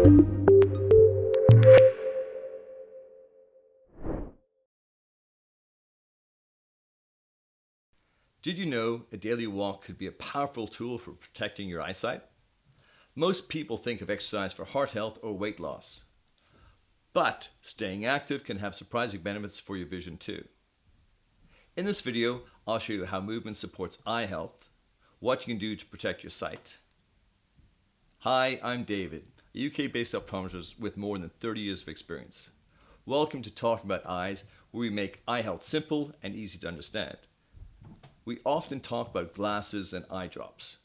Did you know a daily walk could be a powerful tool for protecting your eyesight? Most people think of exercise for heart health or weight loss. But staying active can have surprising benefits for your vision too. In this video, I'll show you how movement supports eye health, what you can do to protect your sight. Hi, I'm David, a UK-based optometrist with more than 30 years of experience. Welcome to Talking About Eyes, where we make eye health simple and easy to understand. We often talk about glasses and eye drops,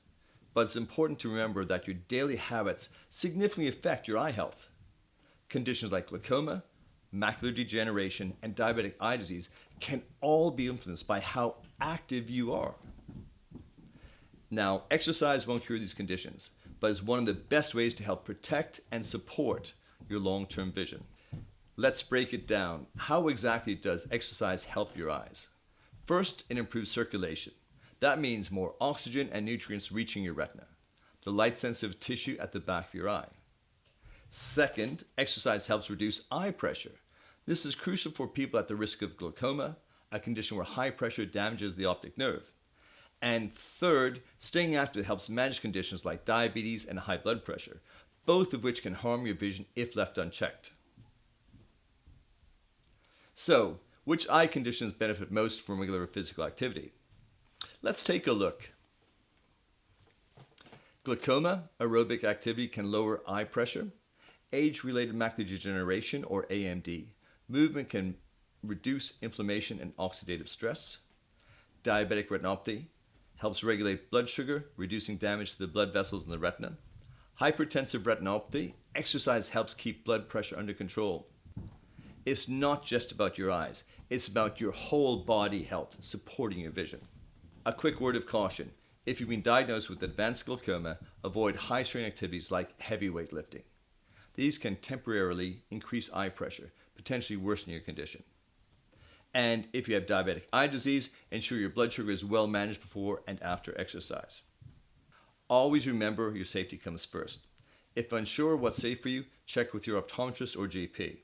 but it's important to remember that your daily habits significantly affect your eye health. Conditions like glaucoma, macular degeneration, and diabetic eye disease can all be influenced by how active you are. Now, exercise won't cure these conditions, but is one of the best ways to help protect and support your long-term vision. Let's break it down. How exactly does exercise help your eyes? First, it improves circulation. That means more oxygen and nutrients reaching your retina, the light-sensitive tissue at the back of your eye. Second, exercise helps reduce eye pressure. This is crucial for people at the risk of glaucoma, a condition where high pressure damages the optic nerve. And third, staying active helps manage conditions like diabetes and high blood pressure, both of which can harm your vision if left unchecked. So, which eye conditions benefit most from regular physical activity? Let's take a look. Glaucoma, aerobic activity can lower eye pressure. Age-related macular degeneration, or AMD, movement can reduce inflammation and oxidative stress. Diabetic retinopathy helps regulate blood sugar, reducing damage to the blood vessels in the retina. Hypertensive retinopathy, exercise helps keep blood pressure under control. It's not just about your eyes, it's about your whole body health, supporting your vision. A quick word of caution: if you've been diagnosed with advanced glaucoma, avoid high-strain activities like heavy weightlifting. These can temporarily increase eye pressure, potentially worsening your condition. And if you have diabetic eye disease, ensure your blood sugar is well managed before and after exercise. Always remember your safety comes first. If unsure what's safe for you, check with your optometrist or GP.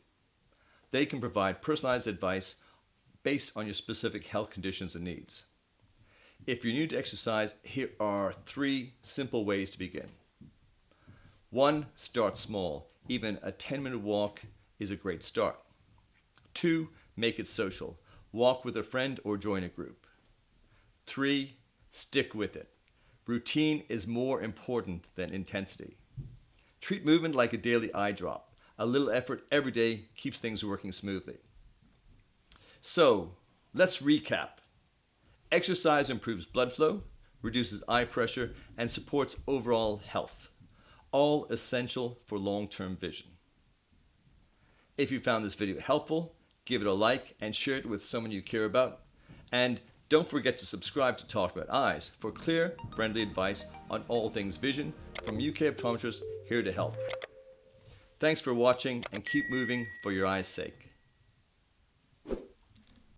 They can provide personalized advice based on your specific health conditions and needs. If you're new to exercise, here are 3 simple ways to begin. 1, start small. Even a 10-minute walk is a great start. 2, make it social. Walk with a friend or join a group. 3, stick with it. Routine is more important than intensity. Treat movement like a daily eye drop. A little effort every day keeps things working smoothly. So, let's recap. Exercise improves blood flow, reduces eye pressure, and supports overall health. All essential for long-term vision. If you found this video helpful, give it a like and share it with someone you care about. And don't forget to subscribe to Talk About Eyes for clear, friendly advice on all things vision from UK optometrists here to help. Thanks for watching, and keep moving for your eyes' sake.